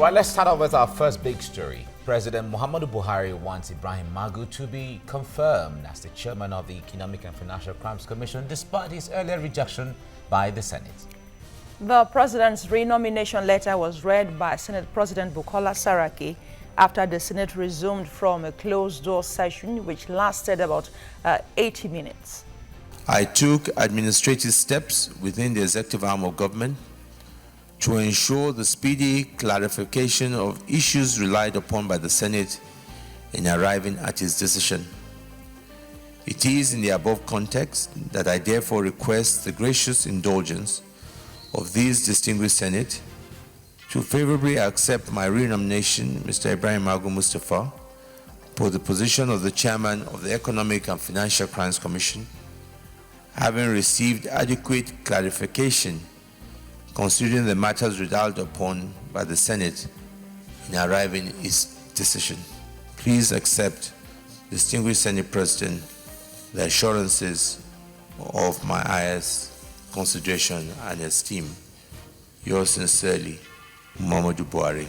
Well, let's start off with our first big story. President Muhammadu Buhari wants Ibrahim Magu to be confirmed as the chairman of the Economic and Financial Crimes Commission, despite his earlier rejection by the Senate. The president's renomination letter was read by Senate President Bukola Saraki after the Senate resumed from a closed-door session which lasted about 80 minutes. I took administrative steps within the executive arm of government to ensure the speedy clarification of issues relied upon by the Senate in arriving at its decision. It is in the above context that I therefore request the gracious indulgence of this distinguished Senate to favorably accept my renomination, Mr. Ibrahim Magu Mustafa, for the position of the chairman of the Economic and Financial Crimes Commission, having received adequate clarification considering the matters relied upon by the Senate in arriving at its decision. Please accept, distinguished Senate President, the assurances of my highest consideration and esteem. Yours sincerely, Muhammadu Buhari.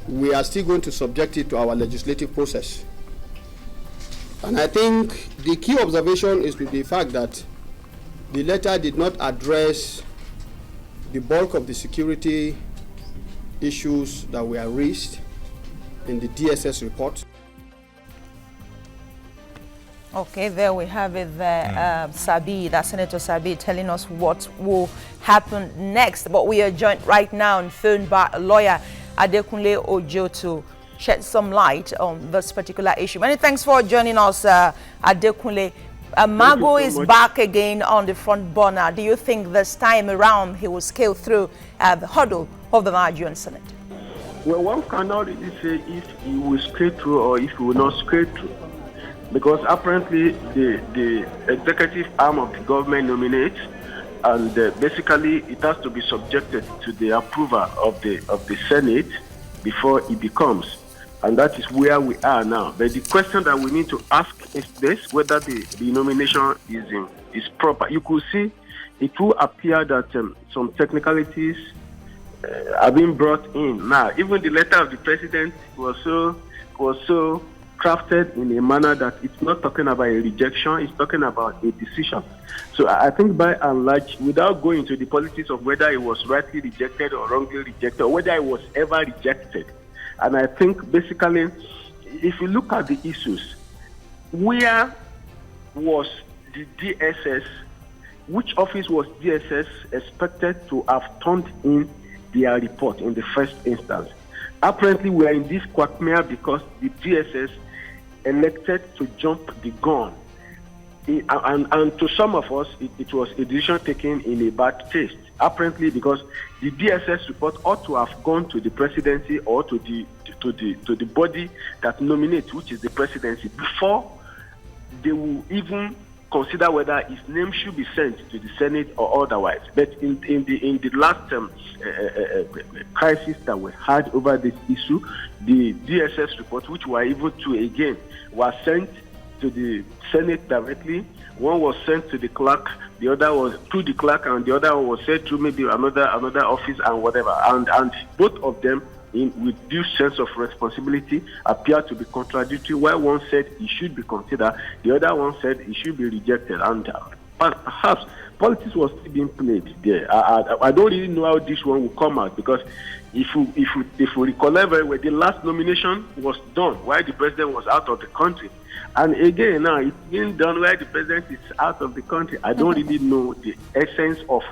We are still going to subject it to our legislative process. And I think the key observation is with the fact that the letter did not address the bulk of the security issues that were raised in the DSS report. Okay, there we have it there, Senator Sabi telling us what will happen next. But we are joined right now on phone by a lawyer, Adekunle Ojo, to shed some light on this particular issue. Many thanks for joining us, Adekunle. Magu is back again on the front burner. Do you think this time around he will scale through the hurdle of the Nigerian Senate? Well, one cannot really say if he will scale through or if he will not scale through, because apparently the executive arm of the government nominates, and basically it has to be subjected to the approval of the Senate before it becomes. And that is where we are now. But the question that we need to ask is this: whether the nomination is proper. You could see it will appear that some technicalities are being brought in. Now, even the letter of the president was so crafted in a manner that it's not talking about a rejection, it's talking about a decision. So I think by and large, without going into the politics of whether it was rightly rejected or wrongly rejected, or whether it was ever rejected, and I think basically, if you look at the issues, where was the DSS, which office was DSS expected to have turned in their report in the first instance? Apparently, we are in this quagmire because the DSS elected to jump the gun. And to some of us, it was a decision taken in a bad taste. Apparently, because the DSS report ought to have gone to the presidency or to the body that nominates, which is the presidency, before they will even consider whether his name should be sent to the Senate or otherwise. But in the last crisis that we had over this issue, the DSS report, which were even two again, was sent to the Senate directly. One was sent to the clerk, the other was to the clerk, and the other was sent to maybe another office and whatever. And both of them, with due sense of responsibility, appear to be contradictory. While one said it should be considered, the other one said it should be rejected. And perhaps politics was still being played there. I don't really know how this one will come out, because if we recall very well, the last nomination was done while the president was out of the country. And again, now it's being done while the president is out of the country. I don't really know the essence of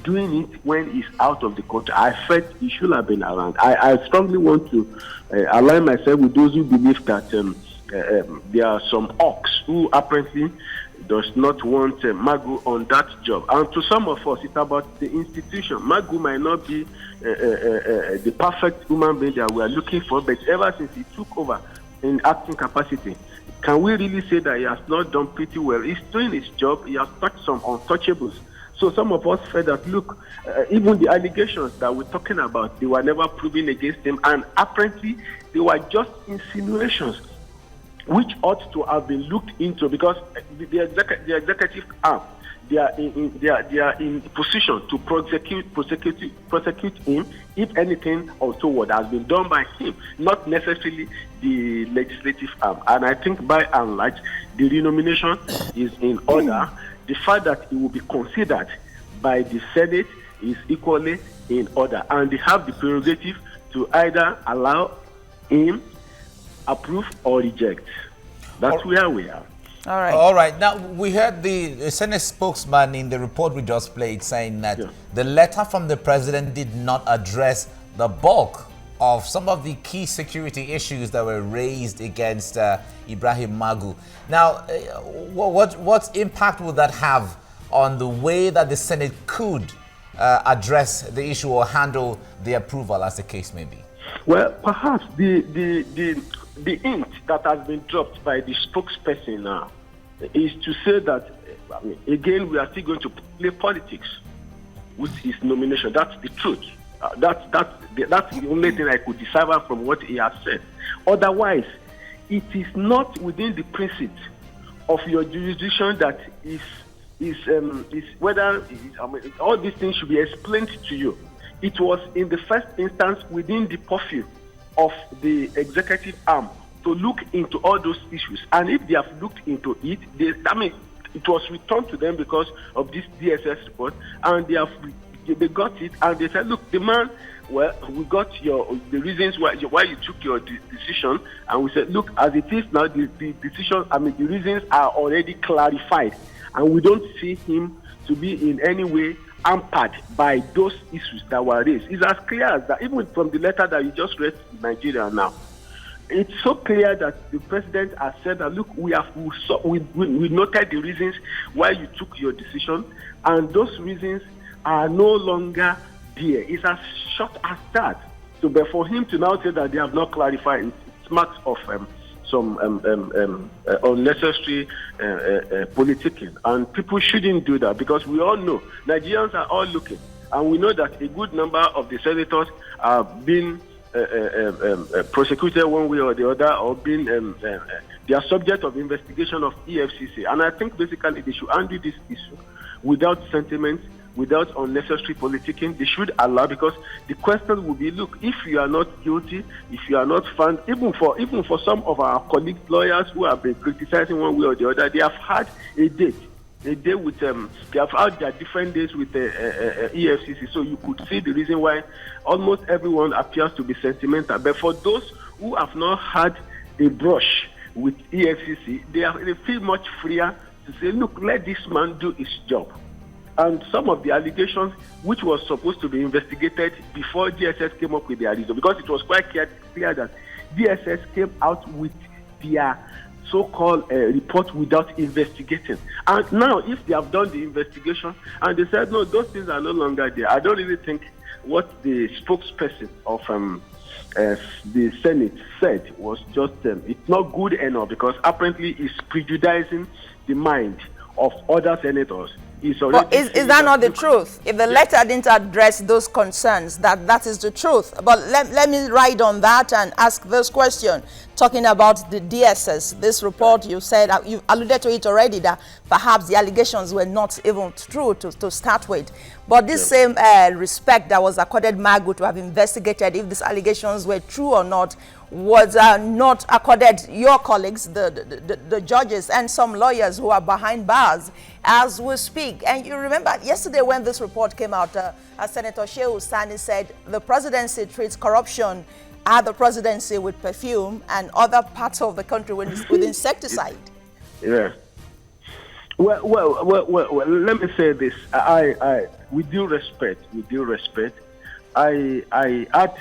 doing it when he's out of the country. I felt he should have been around. I strongly want to align myself with those who believe that there are some hawks who apparently does not want Magu on that job. And to some of us, it's about the institution. Magu might not be the perfect human being that we are looking for, but ever since he took over in acting capacity, can we really say that he has not done pretty well? He's doing his job. He has touched some untouchables. So some of us felt that, look, even the allegations that we're talking about, they were never proven against him. And apparently, they were just insinuations, which ought to have been looked into, because the executive arm, they are in position to prosecute him if anything untoward has been done by him, not necessarily the legislative arm. And I think by and large, the renomination is in order. The fact that it will be considered by the Senate is equally in order, and they have the prerogative to either allow him, approve, or reject. That's where we are. All right. All right. Now, we heard the Senate spokesman in the report we just played saying that the letter from the president did not address the bulk of some of the key security issues that were raised against Ibrahim Magu. Now, what impact would that have on the way that the Senate could address the issue or handle the approval, as the case may be? Well, perhaps the hint that has been dropped by the spokesperson now is to say that, again, we are still going to play politics with his nomination. That's the truth. That's the only thing I could decipher from what he has said. Otherwise, it is not within the precinct of your jurisdiction that is whether all these things should be explained to you. It was in the first instance within the purview of the executive arm to look into all those issues, and if they have looked into it, it was returned to them because of this DSS report, and they got it, and they said, look, the man, well, we got the reasons why you took your decision, and we said, look, as it is now, the decision, the reasons are already clarified, and we don't see him to be in any way hampered by those issues that were raised. It's as clear as that, even from the letter that you just read in Nigeria now. It's so clear that the president has said that, look, we noted the reasons why you took your decision, and those reasons are no longer there. It's as short as that. So, but for him to now say that they have not clarified, it's marks of some unnecessary politicking, and people shouldn't do that, because we all know Nigerians are all looking, and we know that a good number of the senators are being prosecuted one way or the other, or being they are subject of investigation of EFCC, and I think basically they should handle this issue without sentiment, without unnecessary politicking. They should allow, because the question will be, look, if you are not guilty, if you are not found, even for some of our colleagues, lawyers who have been criticizing one way or the other, they have had a date with they have had their different days with the EFCC. So you could see the reason why almost everyone appears to be sentimental. But for those who have not had a brush with EFCC, they feel much freer to say, look, let this man do his job. And some of the allegations which was supposed to be investigated before DSS came up with their reason, because it was quite clear that DSS came out with their so-called report without investigating. And now, if they have done the investigation and they said, no, those things are no longer there, I don't really think what the spokesperson of the Senate said was just, it's not good enough, because apparently it's prejudicing the mind of other senators. But is that not the truth? If the letter didn't address those concerns, that is the truth. But let me ride on that and ask this question. Talking about the DSS, this report, you said, you alluded to it already, that perhaps the allegations were not even true to start with. But this same respect that was accorded Magu to have investigated if these allegations were true or not was not accorded your colleagues, the judges, and some lawyers who are behind bars as we speak. And you remember yesterday when this report came out, Senator Shehu Sani said the presidency treats corruption at the presidency with perfume and other parts of the country with insecticide. Yeah. Well, let me say this. I with due respect, I had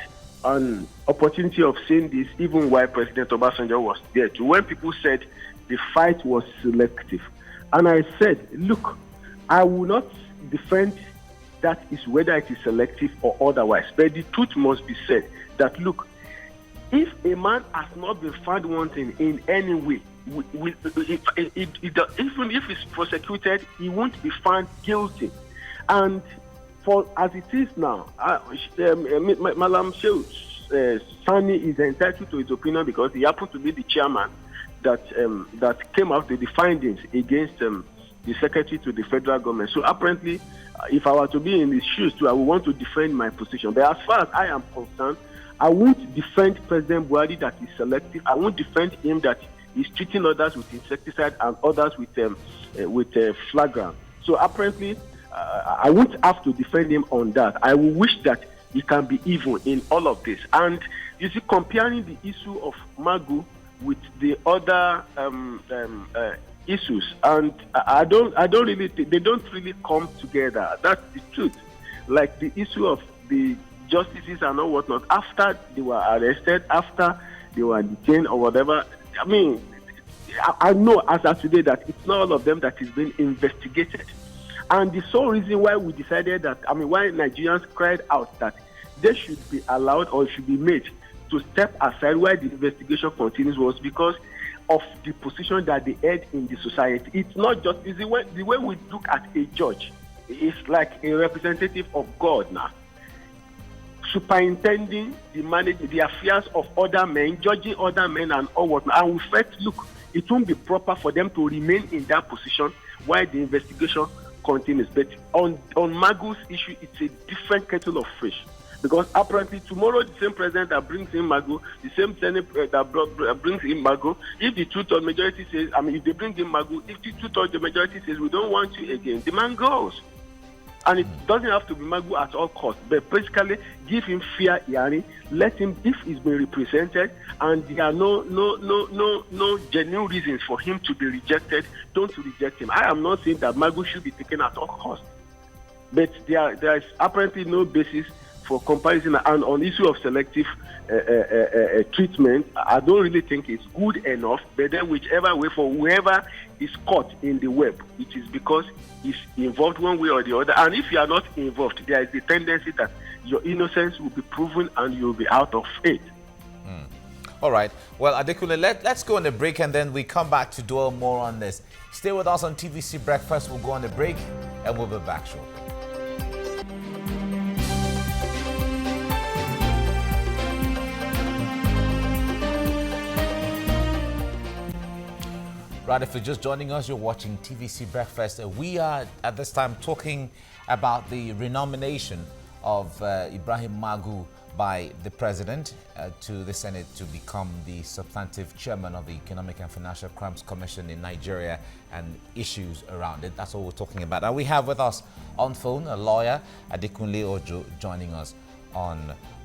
an opportunity of saying this even while President Obasanjo was there too, when people said the fight was selective. And I said, look, I will not defend that is whether it is selective or otherwise, but the truth must be said that, look, if a man has not been found wanting in any way, even if he's prosecuted, he won't be found guilty. And for as it is now, Malam Sani is entitled to his opinion, because he happened to be the chairman that came out with the findings against the secretary to the federal government. So apparently, if I were to be in his shoes too, I would want to defend my position. But as far as I am concerned, I won't defend President Buhari that is selective. I won't defend him that he's treating others with insecticide and others with flagrant. So apparently, I won't have to defend him on that. I will wish that he can be even in all of this. And you see, comparing the issue of Magu with the other issues, and I don't really think they don't really come together. That's the truth. Like the issue of the justices and all whatnot, after they were arrested, after they were detained or whatever. I mean, I know as of today that it's not all of them that is being investigated. And the sole reason why we decided that, why Nigerians cried out that they should be allowed or should be made to step aside while the investigation continues was because of the position that they had in the society. It's not just the way we look at a judge. It's like a representative of God now, superintending the affairs of other men, judging other men and all whatnot. And we felt, look, it won't be proper for them to remain in that position while the investigation continues. But on Magu's issue, it's a different kettle of fish. Because apparently tomorrow the same president that brings in Magu, the same Senate that brings in Magu, if the two-third majority says, if they bring in Magu, if the two-third majority says we don't want you again, the man goes. And it doesn't have to be Magu at all costs, but basically give him fair hearing, let him, if he's been represented and there are no genuine reasons for him to be rejected, don't reject him. I am not saying that Magu should be taken at all costs, but there is apparently no basis for comparison. And on issue of selective treatment, I don't really think it's good enough. But then whichever way, for whoever is caught in the web, it is because he's involved one way or the other. And if you are not involved, there is the tendency that your innocence will be proven and you'll be out of faith. All right. Well, Adekunle, let's go on a break and then we come back to dwell more on this. Stay with us on TVC Breakfast. We'll go on a break and we'll be back shortly. Right, if you're just joining us, you're watching TVC Breakfast. We are at this time talking about the renomination of Ibrahim Magu by the President to the Senate to become the substantive chairman of the Economic and Financial Crimes Commission in Nigeria and issues around it. That's what we're talking about. And we have with us on phone a lawyer, Adekunle Ojo, joining us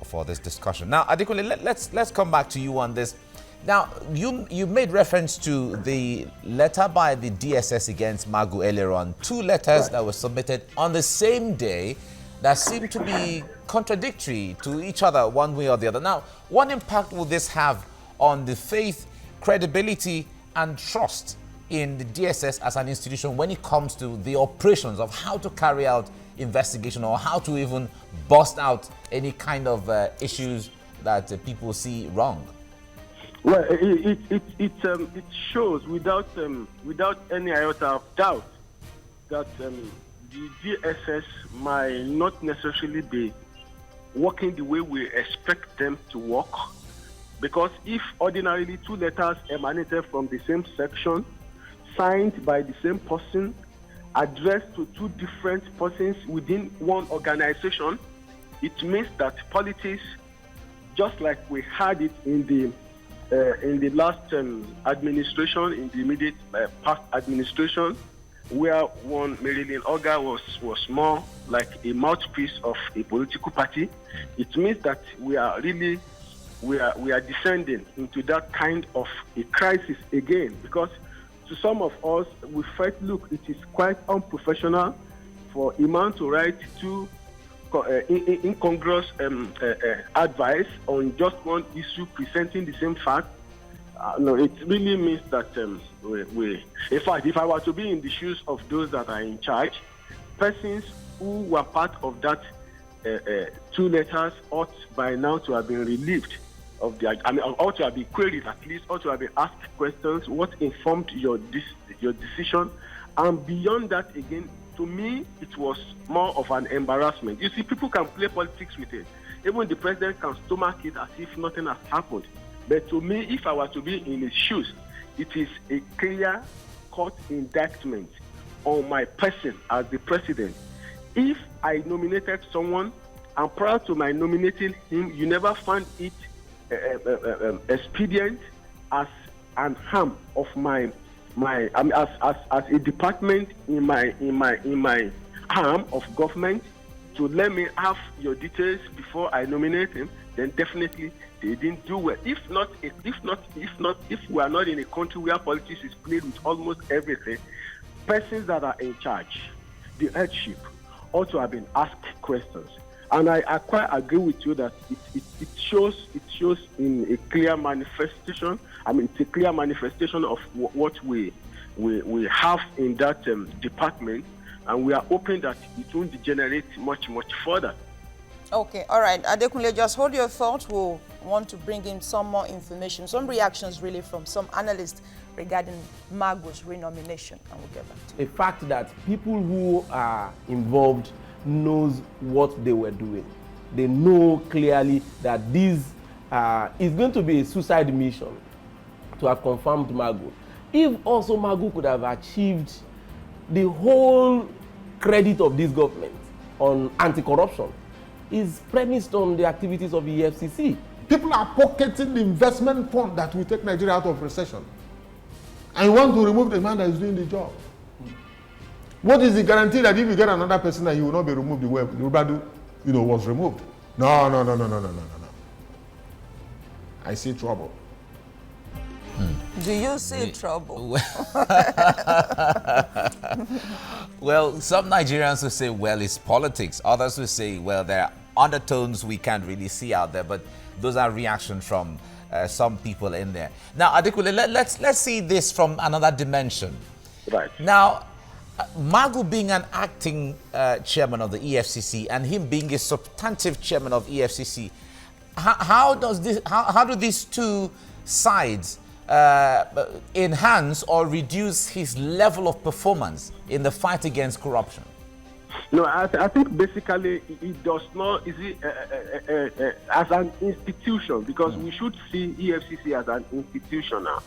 for this discussion. Now, Adekunle, let's come back to you on this. Now, you made reference to the letter by the DSS against Magu earlier on. Two letters that were submitted on the same day that seem to be contradictory to each other one way or the other. Now, what impact will this have on the faith, credibility, and trust in the DSS as an institution when it comes to the operations of how to carry out investigation or how to even bust out any kind of issues that people see wrong? Well, it shows without any iota of doubt that the DSS might not necessarily be working the way we expect them to work. Because if ordinarily two letters emanated from the same section, signed by the same person, addressed to two different persons within one organization, it means that politics, just like we had it in the last administration, in the immediate past administration, where one Marilyn Oga was more like a mouthpiece of a political party, it means that we are descending into that kind of a crisis again. Because to some of us, we felt, look, it is quite unprofessional for a man to write two incongruous advice on just one issue presenting the same fact. No, it really means that in fact, if I were to be in the shoes of those that are in charge, persons who were part of that two letters ought by now to have been relieved of their, ought to have been queried at least, ought to have been asked questions, what informed your decision, and beyond that again, to me, it was more of an embarrassment. You see, people can play politics with it. Even the president can stomach it as if nothing has happened. But to me, if I were to be in his shoes, it is a clear court indictment on my person as the president. If I nominated someone and prior to my nominating him, you never found it expedient as an harm of my as a department in my arm of government to let me have your details before I nominate him, then definitely they didn't do well. If we are not in a country where politics is played with almost everything, persons that are in charge, the headship, ought to have been asked questions. And I quite agree with you that it shows in a clear manifestation. I mean, it's a clear manifestation of what we have in that department, and we are hoping that it won't degenerate much further. Okay, all right. Adekunle, just hold your thought. We'll want to bring in some more information, some reactions really from some analysts regarding Magu's renomination, and we'll get back to the fact that people who are involved knows what they were doing. They know clearly that this is going to be a suicide mission to have confirmed Magu. If also Magu could have achieved the whole credit of this government on anti-corruption, is premised on the activities of the EFCC. People are pocketing the investment fund that will take Nigeria out of recession. And you want to remove the man that is doing the job. What is the guarantee that if you get another person that he will not be removed the way Rubadu, was removed? No. I see trouble. Do you see trouble? Well, some Nigerians will say, well, it's politics. Others will say, well, there are undertones we can't really see out there. But those are reactions from some people in there. Now, Adekunle, let's see this from another dimension. Right. Now, Magu being an acting chairman of the EFCC and him being a substantive chairman of EFCC, how do these two sides enhance or reduce his level of performance in the fight against corruption? No, I think basically it does not, as an institution, because we should see EFCC as an institution now.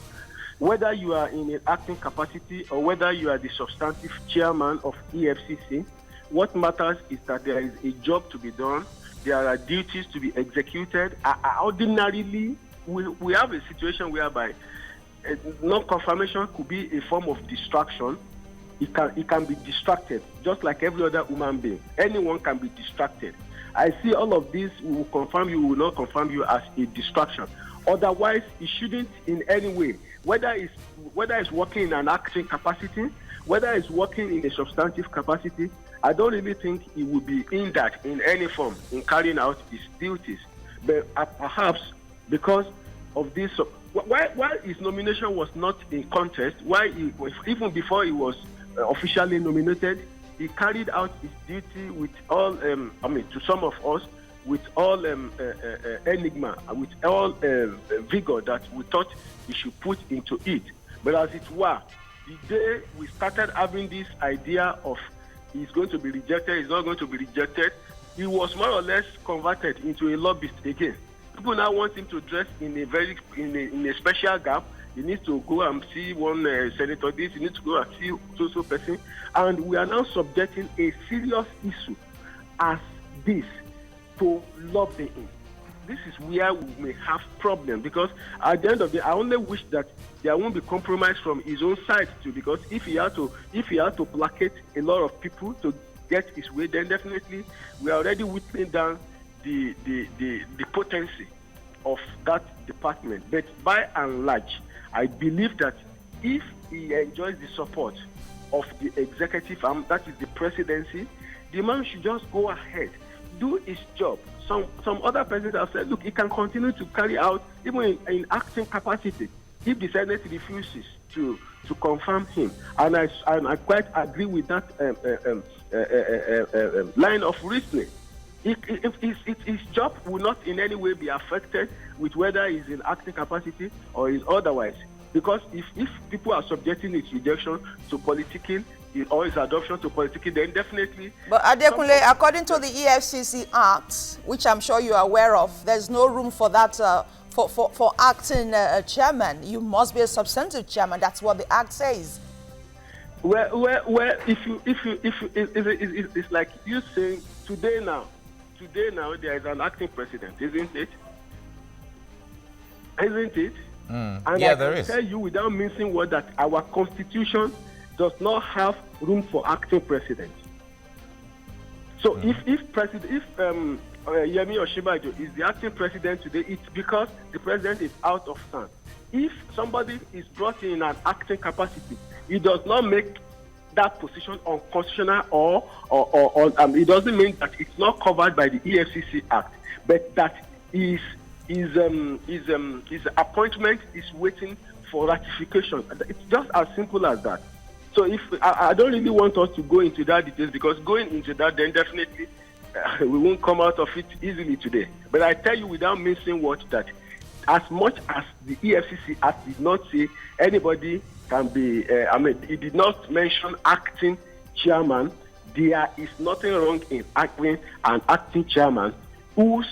Whether you are in an acting capacity or whether you are the substantive chairman of EFCC, what matters is that there is a job to be done, there are duties to be executed. Ordinarily, we have a situation whereby non-confirmation could be a form of distraction. It can be distracted, just like every other human being. Anyone can be distracted. I see all of this, we will confirm you, will not confirm you as a distraction. Otherwise, it shouldn't in any way, whether it's working in an acting capacity, whether it's working in a substantive capacity, I don't really think it would be in that in any form in carrying out his duties. But perhaps because of this, why his nomination was not in contest, even before he was officially nominated, he carried out his duty with all, to some of us, with all enigma, with all vigor that we thought he should put into it. But as it were, the day we started having this idea of he's going to be rejected, he's not going to be rejected, he was more or less converted into a lobbyist again. People now want him to dress in a special gap. He needs to go and see one senator this, he needs to go and see so person. And we are now subjecting a serious issue as this to lobbying. This is where we may have problems, because at the end of the day, I only wish that there won't be compromise from his own side too, because if he had to placate a lot of people to get his way, then definitely we are already whittling down the potency of that department. But by and large, I believe that if he enjoys the support of the executive arm, that is the presidency, the man should just go ahead, do his job. Some other persons have said, look, he can continue to carry out, even in acting capacity, if the Senate refuses to confirm him. And I quite agree with that line of reasoning. His job will not in any way be affected with whether he's in acting capacity or is otherwise. Because if people are subjecting his rejection to politicking or his adoption to politicking, then definitely... But Adekunle, according to the EFCC Act, which I'm sure you are aware of, there's no room for that for acting chairman. You must be a substantive chairman. That's what the Act says. Where it's like you saying today now there is an acting president, isn't it? Isn't it? Mm. And Yeah, I there can is. tell you without missing word that our constitution does not have room for acting president. So if Yemi Osinbajo is the acting president today, it's because the president is out of stand. If somebody is brought in an acting capacity, it does not make that position unconstitutional or it doesn't mean that it's not covered by the EFCC Act, but that his appointment is waiting for ratification. It's just as simple as that. So if I don't really want us to go into that details, because going into that, then definitely we won't come out of it easily today. But I tell you without missing what that as much as the EFCC Act did not say anybody can be, it did not mention acting chairman, there is nothing wrong in acting an acting chairman whose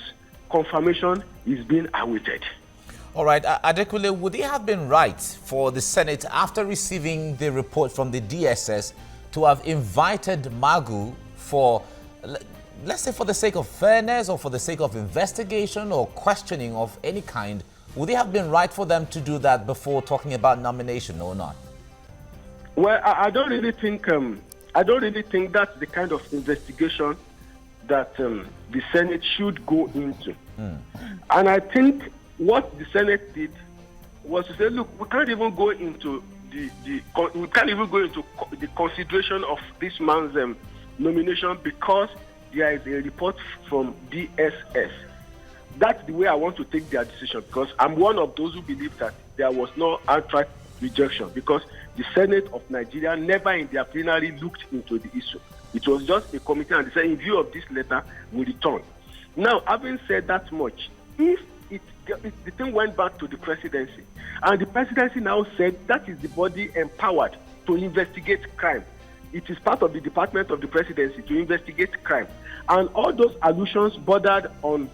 confirmation is being awaited. All right, Adekunle, would it have been right for the Senate, after receiving the report from the DSS, to have invited Magu for, let's say, for the sake of fairness or for the sake of investigation or questioning of any kind? Would it have been right for them to do that before talking about nomination or not? Well, I don't really think that's the kind of investigation that the Senate should go into. And I think what the Senate did was to say, look, we can't even go into the consideration of this man's nomination because there is a report from DSS. That's the way I want to take their decision, because I'm one of those who believe that there was no outright rejection, because the Senate of Nigeria never in their plenary looked into the issue. It was just a committee, and they said, in view of this letter, we return. Now, having said that much, if the thing went back to the presidency, and the presidency now said that is the body empowered to investigate crime. It is part of the department of the presidency to investigate crime. And all those allusions bordered on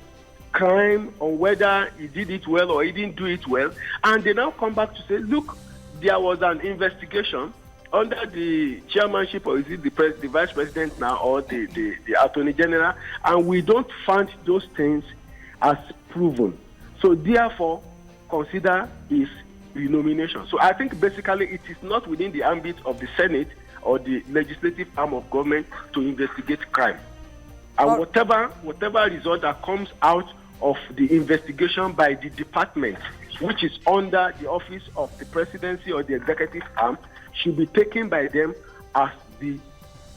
crime, on whether he did it well or he didn't do it well. And they now come back to say, look, there was an investigation under the chairmanship, or is it the vice president now, or the attorney general, and we don't find those things as proven. So therefore, consider his renomination. So I think basically it is not within the ambit of the Senate or the legislative arm of government to investigate crime. And whatever result that comes out of the investigation by the department, which is under the office of the presidency or the executive arm, should be taken by them as the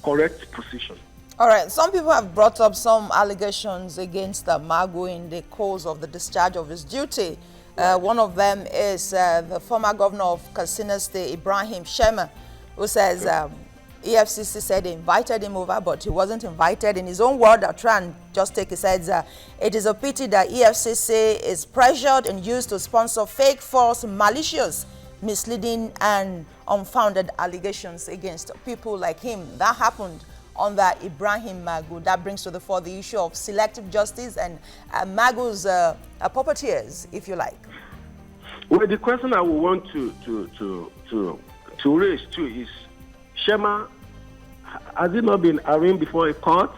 correct position. All right, some people have brought up some allegations against Magu in the course of the discharge of his duty. One of them is the former governor of Katsina State, Ibrahim, who says EFCC said they invited him over, but he wasn't invited. In his own word, I'll try and just take it, says, it is a pity that EFCC is pressured and used to sponsor fake, false, malicious, misleading, and unfounded allegations against people like him. That happened under Ibrahim Magu. That brings to the fore the issue of selective justice and Magu's puppeteers, if you like. Well, the question I would want to raise too is, Shema, has he not been arraigned before a court?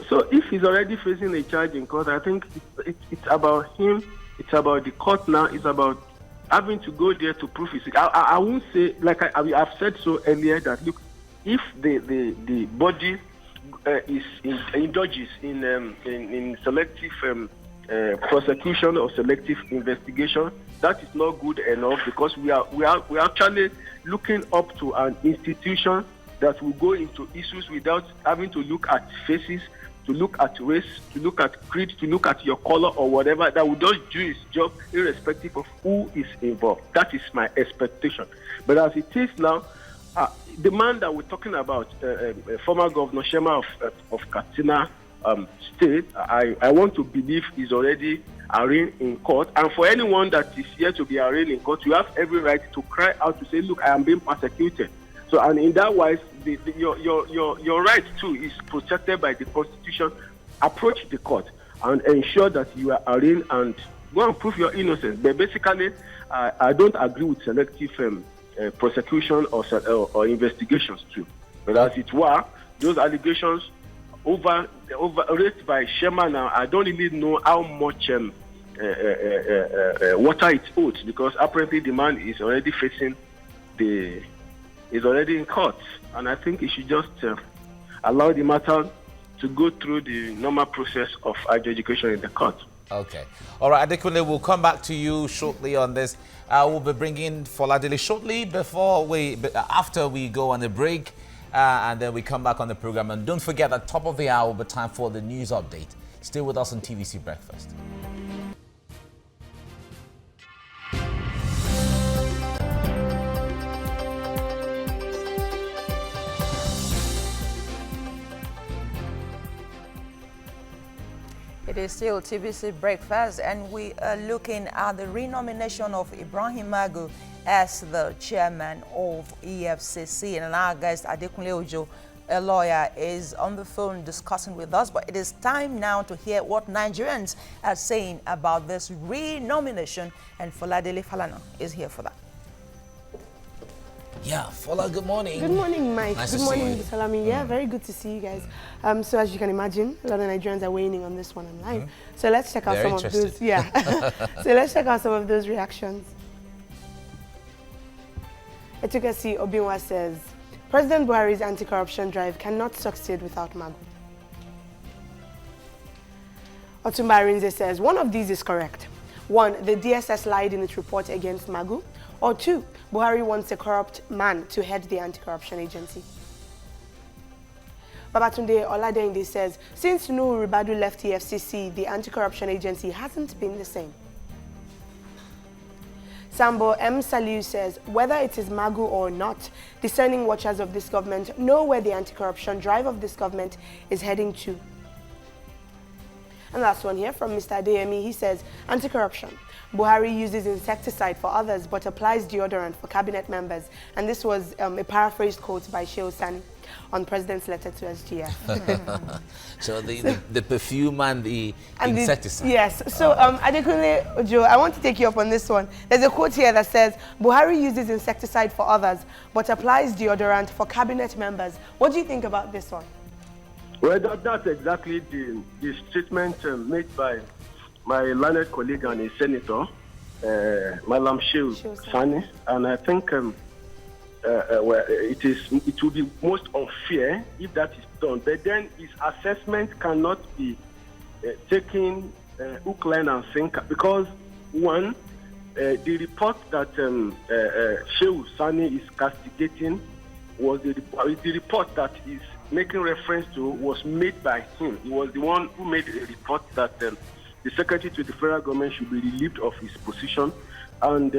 So if he's already facing a charge in court, I think it's about him, it's about the court now, it's about having to go there to prove his. I won't say, like I've said so earlier, that look, if the body indulges in selective prosecution or selective investigation, that is not good enough, because we are actually looking up to an institution that will go into issues without having to look at faces, to look at race, to look at creed, to look at your color or whatever, that will just do its job irrespective of who is involved. That is my expectation. But as it is now, the man that we're talking about, former Governor Shema of Katsina State, I want to believe is already arraigned in court. And for anyone that is here to be arraigned in court, you have every right to cry out to say, look, I am being persecuted. So, and in that wise, your right too is protected by the Constitution. Approach the court and ensure that you are arraigned and go and prove your innocence. But basically, I don't agree with selective prosecution or investigations too. But as it were, those allegations raised by Sherman now, I don't really know how much water it holds, because apparently the man is already is already in court, and I think he should just allow the matter to go through the normal process of adjudication in the court. Okay. All right, Adekunle, we'll come back to you shortly on this. We'll be bringing Foladele shortly after we go on a break, and then we come back on the program. And don't forget, at top of the hour, will be time for the news update. Stay with us on TVC Breakfast. It is still TVC Breakfast, and we are looking at the renomination of Ibrahim Magu as the chairman of EFCC. And our guest, Adekunle Ojo, a lawyer, is on the phone discussing with us. But it is time now to hear what Nigerians are saying about this renomination, and Foladele Falana is here for that. Yeah, Fola, good morning. Good morning, Mike. Nice good to morning, see you. Salami. Yeah, very good to see you guys. So as you can imagine, a lot of Nigerians are weighing in on this one online. So let's check out some of those. Yeah. So let's check out some of those reactions. Etukasi Obinwa says, President Buhari's anti-corruption drive cannot succeed without Magu. Otumba Arinze says, one of these is correct. 1, the DSS lied in its report against Magu. Or 2, Buhari wants a corrupt man to head the anti-corruption agency. Babatunde Oladende says, since Nuhu Ribadu left EFCC, the anti-corruption agency hasn't been the same. Sambo M. Saliu says, whether it is Magu or not, discerning watchers of this government know where the anti-corruption drive of this government is heading to. And last one here from Mr. Adeyemi, he says, anti-corruption. Buhari uses insecticide for others but applies deodorant for cabinet members. And this was a paraphrased quote by Shehu Sani on President's letter to SGF. So the perfume and the insecticide. Yes. So Adekunle Ojo, I want to take you up on this one. There's a quote here that says, Buhari uses insecticide for others but applies deodorant for cabinet members. What do you think about this one? Well, that's exactly the statement made by my learned colleague and a senator, Malam Shehu Sani, and I think it will be most unfair if that is done. But then his assessment cannot be taken hook, line, and sinker, because one, the report that Shehu Sani is castigating was the report that is making reference to was made by him. He was the one who made a report that the Secretary to the federal government should be relieved of his position. And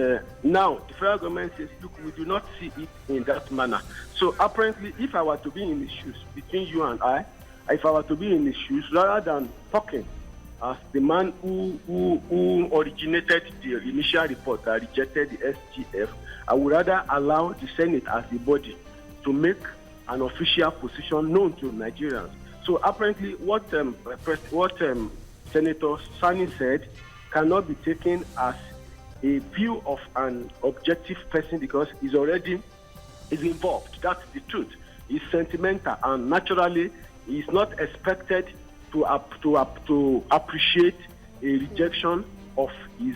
now the federal government says, look, we do not see it in that manner. So apparently, if I were to be in the shoes between you and I, if I were to be in the shoes, rather than talking as the man who originated the initial report that rejected the SGF, I would rather allow the Senate as a body to make an official position known to Nigerians. So apparently, what Senator Sani said cannot be taken as a view of an objective person, because he's already involved. That's the truth. He's sentimental, and naturally, he's not expected to appreciate a rejection of his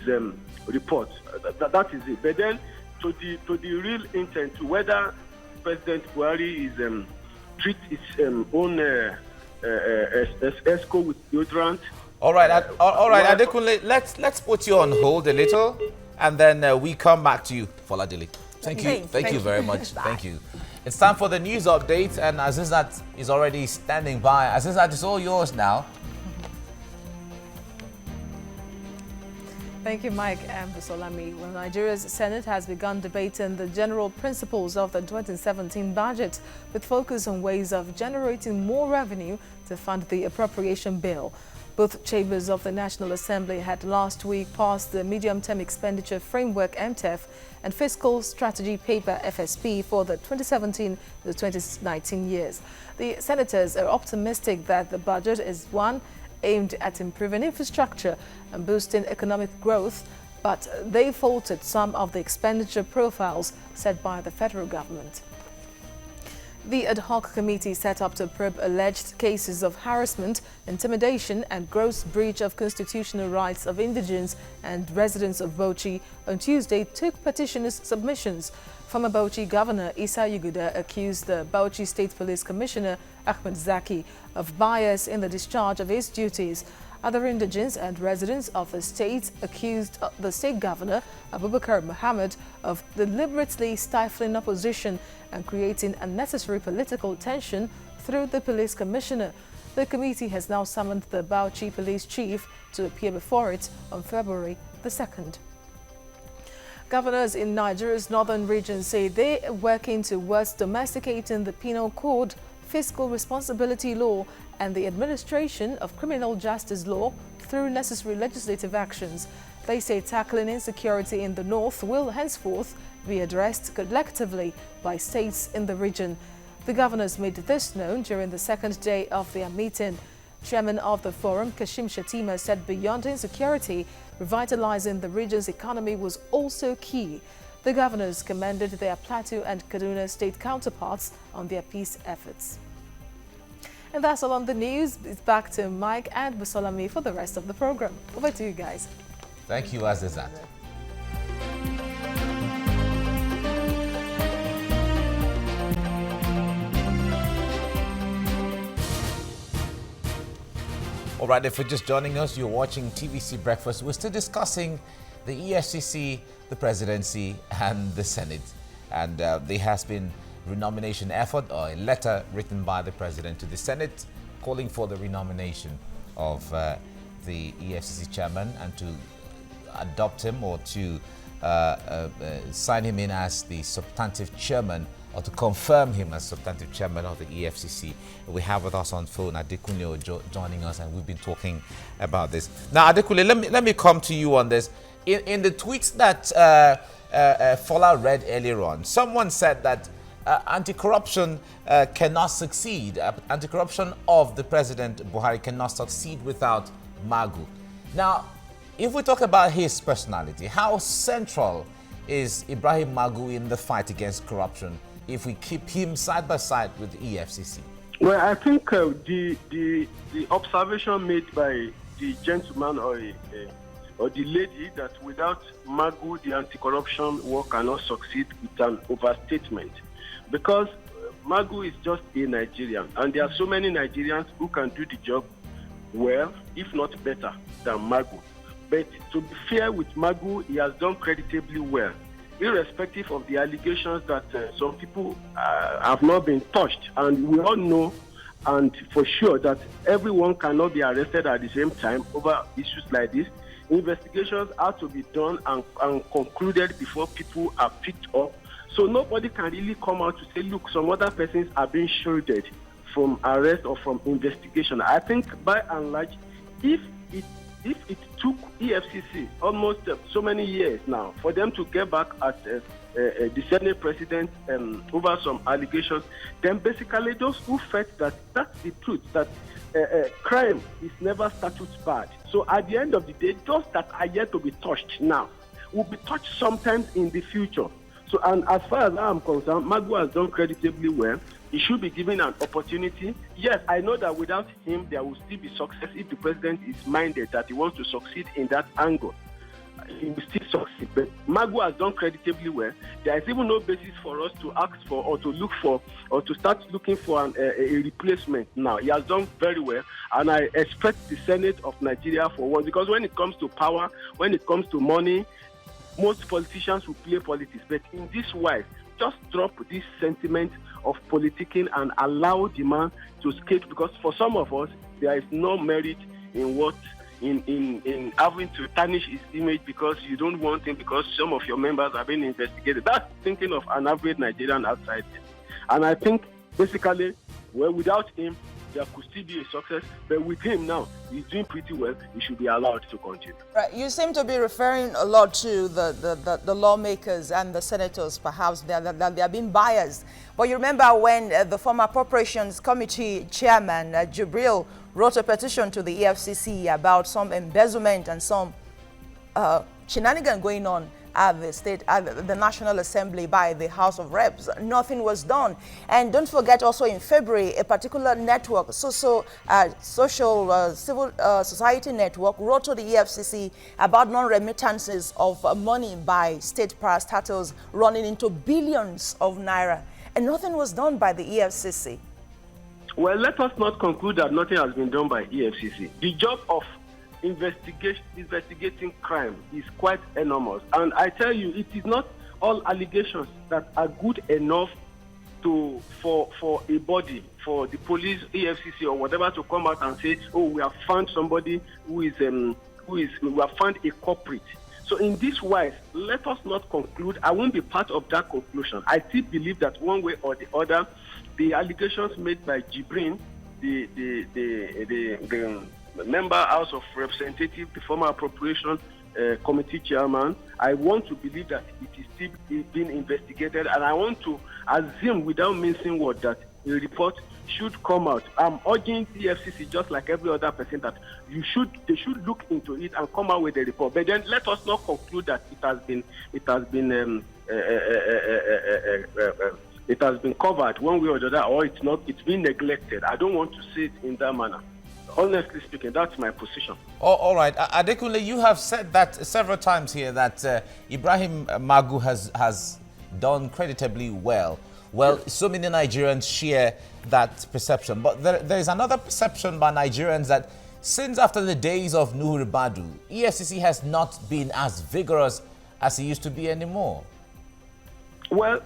report. That is it. But then, to the real intent, to whether President Buhari is treat its own ESCO with deodorant. All right, Adekunle, let's put you on hold a little, and then we come back to you, Foladele. Thank you very much. Thank you. It's time for the news update, and Azizat is already standing by. Azizat, it's all yours now. Thank you, Mike and Solami. Well, Nigeria's Senate has begun debating the general principles of the 2017 budget, with focus on ways of generating more revenue to fund the appropriation bill. Both chambers of the National Assembly had last week passed the Medium-Term Expenditure Framework (MTEF) and Fiscal Strategy Paper (FSP) for the 2017 to 2019 years. The senators are optimistic that the budget is one aimed at improving infrastructure and boosting economic growth, but they faulted some of the expenditure profiles set by the federal government. The ad hoc committee set up to probe alleged cases of harassment, intimidation and gross breach of constitutional rights of indigents and residents of Bauchi on Tuesday took petitioners' submissions. Former Bauchi Governor Issa Yuguda accused the Bauchi State Police Commissioner Ahmed Zaki of bias in the discharge of his duties. Other indigents and residents of the state accused the state governor, Abubakar Mohammed, of deliberately stifling opposition and creating unnecessary political tension through the police commissioner. The committee has now summoned the Bauchi police chief to appear before it on February the 2nd. Governors in Nigeria's northern region say they are working towards domesticating the penal code, fiscal responsibility law and the administration of criminal justice law through necessary legislative actions. They say tackling insecurity in the north will henceforth be addressed collectively by states in the region. The governors made this known during the second day of their meeting. Chairman of the forum, Kashim Shatima, said beyond insecurity, revitalizing the region's economy was also key. The governors commended their Plateau and Kaduna state counterparts on their peace efforts. And that's all on the news. It's back to Mike and Busolami for the rest of the program. Over to you guys. Thank you, Azizat. All right, if you're just joining us, you're watching TVC Breakfast. We're still discussing the EFCC, the presidency, and the Senate. And there has been renomination effort, or a letter written by the president to the Senate calling for the renomination of the EFCC chairman and to adopt him or to sign him in as the substantive chairman, or to confirm him as substantive chairman of the EFCC. We have with us on phone Adekunle Ojo joining us, and we've been talking about this. Now, Adekunle, let me come to you on this. In the tweets that Fola read earlier on, someone said that anti-corruption cannot succeed. Anti-corruption of the President Buhari cannot succeed without Magu. Now, if we talk about his personality, how central is Ibrahim Magu in the fight against corruption if we keep him side by side with the EFCC? Well, I think the observation made by the gentleman or the lady that without Magu, the anti-corruption work cannot succeed with an overstatement. Because Magu is just a Nigerian, and there are so many Nigerians who can do the job well, if not better, than Magu. But to be fair with Magu, he has done creditably well, irrespective of the allegations that some people have not been touched. And we all know, and for sure, that everyone cannot be arrested at the same time over issues like this. Investigations have to be done and concluded before people are picked up. So nobody can really come out to say, look, some other persons are being shielded from arrest or from investigation. I think by and large, if it took EFCC almost so many years now for them to get back at the Senate president over some allegations, then basically those who felt that that's the truth, that crime is never statute bad. So at the end of the day, those that are yet to be touched now will be touched sometimes in the future. So, and as far as I'm concerned, Magu has done creditably well. He should be given an opportunity. Yes, I know that without him, there will still be success if the president is minded that he wants to succeed in that angle. He will still succeed. But Magu has done creditably well. There is even no basis for us to ask for or to look for or to start looking for a replacement now. He has done very well, and I expect the Senate of Nigeria for one, because when it comes to power, when it comes to money, most politicians will play politics, but in this wise, just drop this sentiment of politicking and allow the man to skate, because for some of us, there is no merit in in having to tarnish his image because you don't want him, because some of your members are being investigated. That's thinking of an average Nigerian outside. And I think basically, well, without him, there could still be a success, but with him now, he's doing pretty well. He should be allowed to continue. Right. You seem to be referring a lot to the lawmakers and the senators, perhaps, that they are being biased. But you remember when the former Appropriations Committee chairman, Jibril, wrote a petition to the EFCC about some embezzlement and some shenanigan going on at the National Assembly by the House of Reps. Nothing was done. And don't forget also in February, a particular network, social civil society network, wrote to the EFCC about non-remittances of money by state parastatals running into billions of naira. And nothing was done by the EFCC. Well, let us not conclude that nothing has been done by EFCC. The job of investigating crime is quite enormous. And I tell you, it is not all allegations that are good enough for a body, for the police, EFCC or whatever to come out and say, oh, we have found somebody we have found a culprit. So in this wise, let us not conclude. I won't be part of that conclusion. I still believe that one way or the other, the allegations made by Ibrahim, the member House of Representatives, the former appropriation committee chairman, I want to believe that it is still being investigated, and I want to assume without mincing word that a report should come out. I'm urging the EFCC, just like every other person, that they should look into it and come out with a report. But then let us not conclude that it has been covered one way or the other, or it's been neglected. I don't want to say it in that manner. Honestly speaking, that's my position. Oh, all right. Adekunle, you have said that several times here that Ibrahim Magu has done creditably well. Well, so many Nigerians share that perception. But there is another perception by Nigerians that since after the days of Nuhu Ribadu, EFCC has not been as vigorous as it used to be anymore. Well,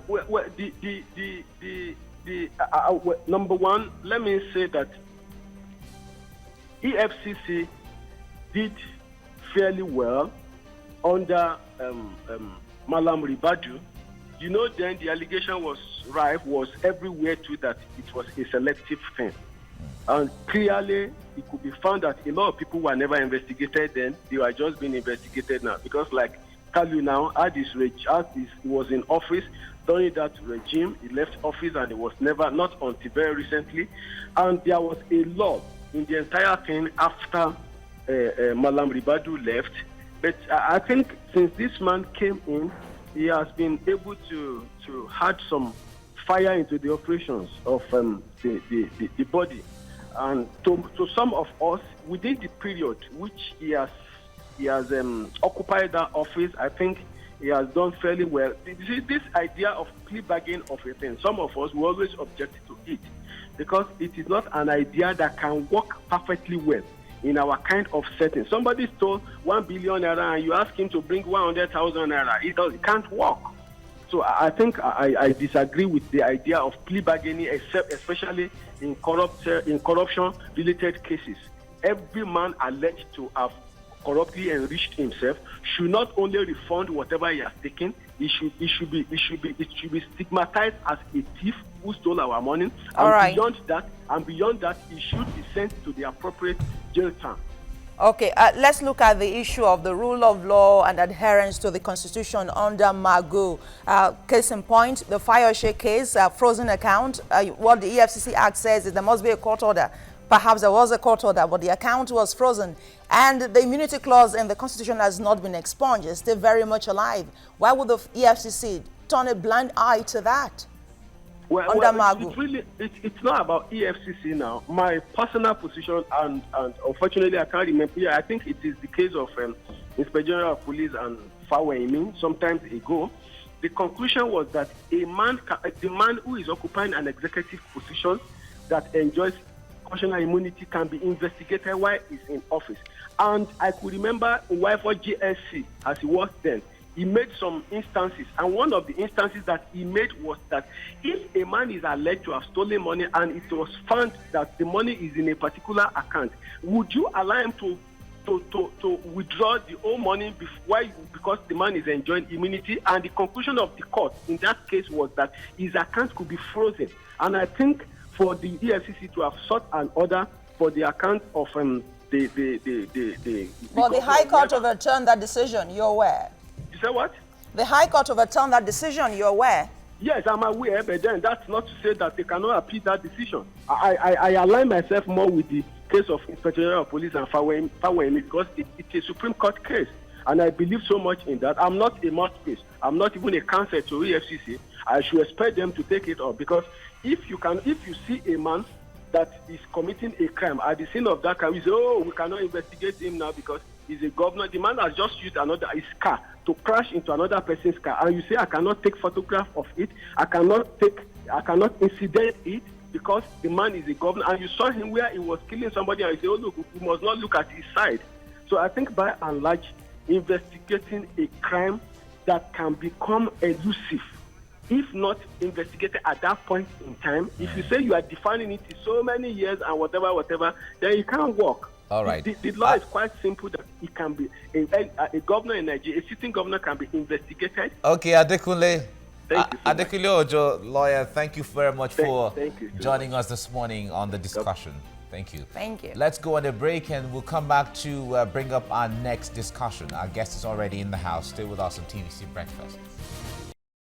number one, let me say that EFCC did fairly well under Malam Ribadu. You know, then the allegation was everywhere too that it was a selective thing. And clearly, it could be found that a lot of people were never investigated then. They were just being investigated now. Because like Kalu now, as he was in office, during that regime, he left office and it was never, not until very recently. And there was a law in the entire thing after Malam Ribadu left. But I think since this man came in, he has been able to add some fire into the operations of the body. And to some of us, within the period which he has occupied that office, I think he has done fairly well. This idea of plea bargain of a thing, some of us will always object to it, because it is not an idea that can work perfectly well in our kind of setting. Somebody stole 1 billion naira and you ask him to bring 100,000 naira. It can't work. So I think I disagree with the idea of plea bargaining, especially in corruption-related cases. Every man alleged to have corruptly enriched himself should not only refund whatever he has taken, it should be stigmatized as a thief who stole our money. Beyond that, he should be sent to the appropriate jail term. Okay, let's look at the issue of the rule of law and adherence to the Constitution under Magu. Case in point, the Fayoshe case, frozen account. What the EFCC Act says is there must be a court order. Perhaps there was a court order, but the account was frozen. And the immunity clause in the Constitution has not been expunged. It's still very much alive. Why would the EFCC turn a blind eye to that? It's not about EFCC now. My personal position, and unfortunately I can't remember, I think it is the case of Inspector General of Police and Fawemi sometimes ago. The conclusion was that the man who is occupying an executive position that enjoys constitutional immunity can be investigated while he's in office. And I could remember why for GSC, as he was then, he made some instances, and one of the instances that he made was that if a man is alleged to have stolen money and it was found that the money is in a particular account, would you allow him to withdraw the whole money because the man is enjoying immunity? And the conclusion of the court in that case was that his account could be frozen. And I think for the EFCC to have sought an order for the account of Well, the High Court overturned that decision, you're aware? You say what? The High Court overturned that decision, you're aware? Yes, I'm aware, but then that's not to say that they cannot appeal that decision. I align myself more with the case of Inspector General of Police and Fawemi because it's a Supreme Court case. And I believe so much in that. I'm not a mouthpiece. I'm not even a counsel to EFCC. I should expect them to take it up, because if you see a man that is committing a crime at the scene of that crime, you say, oh, we cannot investigate him now because he's a governor. The man has just used his car to crash into another person's car, and you say, I cannot take photograph of it, I cannot incident it, because the man is a governor, and you saw him where he was killing somebody, and you say, oh look, we must not look at his side. So I think by and large, investigating a crime that can become elusive, if not investigated at that point in time, if you say you are defining it in so many years and whatever, then it can't work. All right. The law is quite simple, that it can be a governor in Nigeria, a sitting governor can be investigated. Okay, Adekunle. Thank you so much. Adekunle Ojo, lawyer, thank you very much for thank you so joining us this morning on the discussion. Thank you. Thank you. Let's go on a break and we'll come back to bring up our next discussion. Our guest is already in the house. Stay with us on TVC Breakfast.